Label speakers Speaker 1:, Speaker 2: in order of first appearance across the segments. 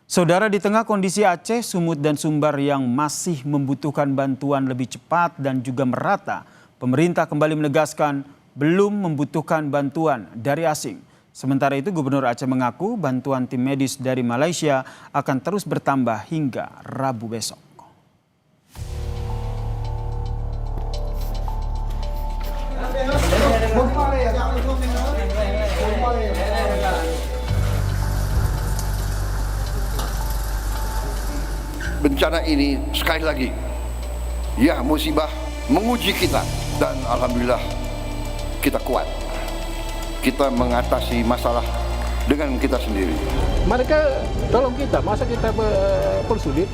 Speaker 1: Saudara, di tengah kondisi Aceh, Sumut dan Sumbar yang masih membutuhkan bantuan lebih cepat dan juga merata, pemerintah kembali menegaskan belum membutuhkan bantuan dari asing. Sementara itu, Gubernur Aceh mengaku bantuan tim medis dari Malaysia akan terus bertambah hingga Rabu besok.
Speaker 2: Bencana ini sekali lagi, ya, musibah menguji kita, dan alhamdulillah kita kuat. Kita mengatasi masalah dengan kita sendiri.
Speaker 3: Mereka tolong kita, masa kita persulit?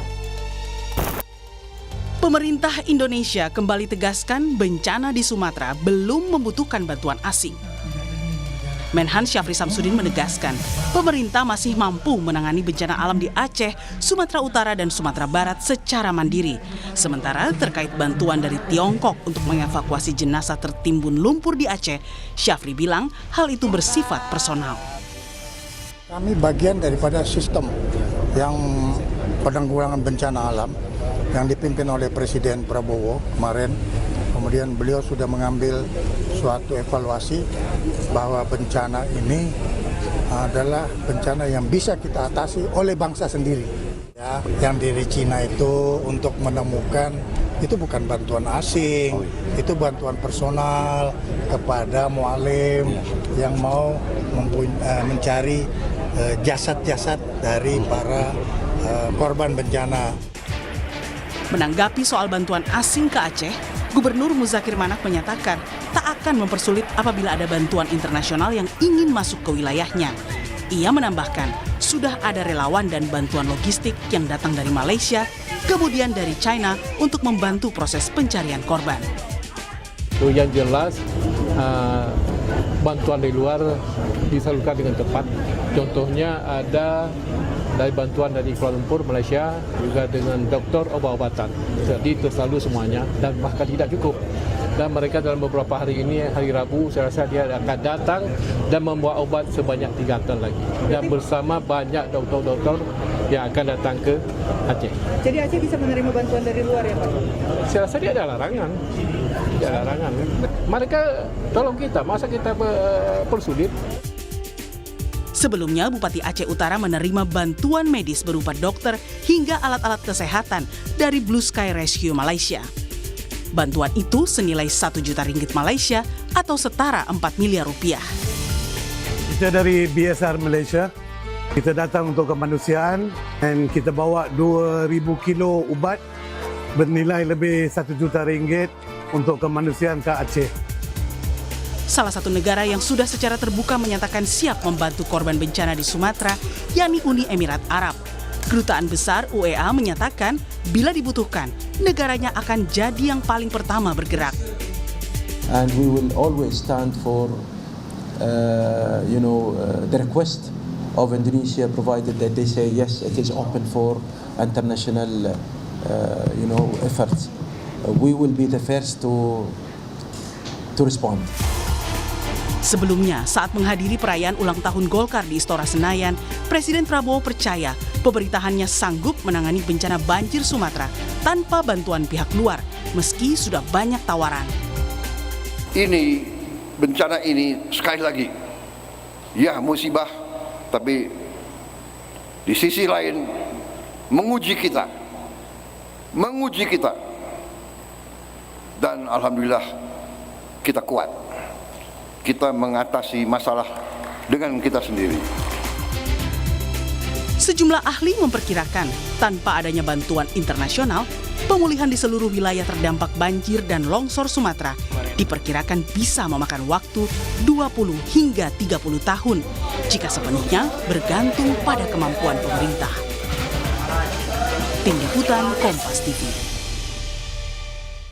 Speaker 4: Pemerintah Indonesia kembali tegaskan bencana di Sumatera belum membutuhkan bantuan asing. Menhan Syafri Samsudin menegaskan pemerintah masih mampu menangani bencana alam di Aceh, Sumatera Utara, dan Sumatera Barat secara mandiri. Sementara terkait bantuan dari Tiongkok untuk mengevakuasi jenazah tertimbun lumpur di Aceh, Syafri bilang hal itu bersifat personal.
Speaker 5: Kami bagian daripada sistem yang penanggulangan bencana alam yang dipimpin oleh Presiden Prabowo kemarin. Kemudian beliau sudah mengambil suatu evaluasi bahwa bencana ini adalah bencana yang bisa kita atasi oleh bangsa sendiri. Ya, yang dari Cina itu untuk menemukan itu bukan bantuan asing, itu bantuan personal kepada mualim yang mau mencari jasad-jasad dari para korban bencana.
Speaker 4: Menanggapi soal bantuan asing ke Aceh, Gubernur Muzakir Manak menyatakan tak akan mempersulit apabila ada bantuan internasional yang ingin masuk ke wilayahnya. Ia menambahkan, sudah ada relawan dan bantuan logistik yang datang dari Malaysia, kemudian dari China untuk membantu proses pencarian korban.
Speaker 3: Yang jelas, bantuan dari luar disalurkan dengan tepat. Contohnya ada dari bantuan dari Kuala Lumpur, Malaysia, juga dengan doktor obat-obatan. Jadi tersalur semuanya dan bahkan tidak cukup. Dan mereka dalam beberapa hari ini, hari Rabu, saya rasa dia akan datang dan membawa obat sebanyak 3 ton lagi. Dan bersama banyak doktor-doktor yang akan datang ke Aceh.
Speaker 6: Jadi Aceh bisa menerima bantuan dari luar ya Pak?
Speaker 3: Saya rasa dia ada larangan. Ada larangan. Mereka tolong kita, masa kita persulit?
Speaker 4: Sebelumnya, Bupati Aceh Utara menerima bantuan medis berupa dokter hingga alat-alat kesehatan dari Blue Sky Rescue Malaysia. Bantuan itu senilai 1 juta ringgit Malaysia atau setara 4 miliar rupiah.
Speaker 7: Kita dari BSR Malaysia, kita datang untuk kemanusiaan dan kita bawa 2,000 kilo ubat bernilai lebih 1 juta ringgit untuk kemanusiaan ke Aceh.
Speaker 4: Salah satu negara yang sudah secara terbuka menyatakan siap membantu korban bencana di Sumatera, yakni Uni Emirat Arab. Kedutaan Besar UEA menyatakan bila dibutuhkan, negaranya akan jadi yang paling pertama bergerak.
Speaker 8: And we will always stand for, the request of Indonesia, provided that they say yes, it is open for international, efforts. We will be the first to respond.
Speaker 4: Sebelumnya, saat menghadiri perayaan ulang tahun Golkar di Istora Senayan, Presiden Prabowo percaya pemerintahannya sanggup menangani bencana banjir Sumatera tanpa bantuan pihak luar, meski sudah banyak tawaran.
Speaker 2: Ini, bencana ini sekali lagi, ya, musibah, tapi di sisi lain menguji kita, dan alhamdulillah kita kuat. Kita mengatasi masalah dengan kita sendiri.
Speaker 4: Sejumlah ahli memperkirakan tanpa adanya bantuan internasional, pemulihan di seluruh wilayah terdampak banjir dan longsor Sumatera diperkirakan bisa memakan waktu 20 hingga 30 tahun jika sepenuhnya bergantung pada kemampuan pemerintah. Tim Liputan Kompas TV.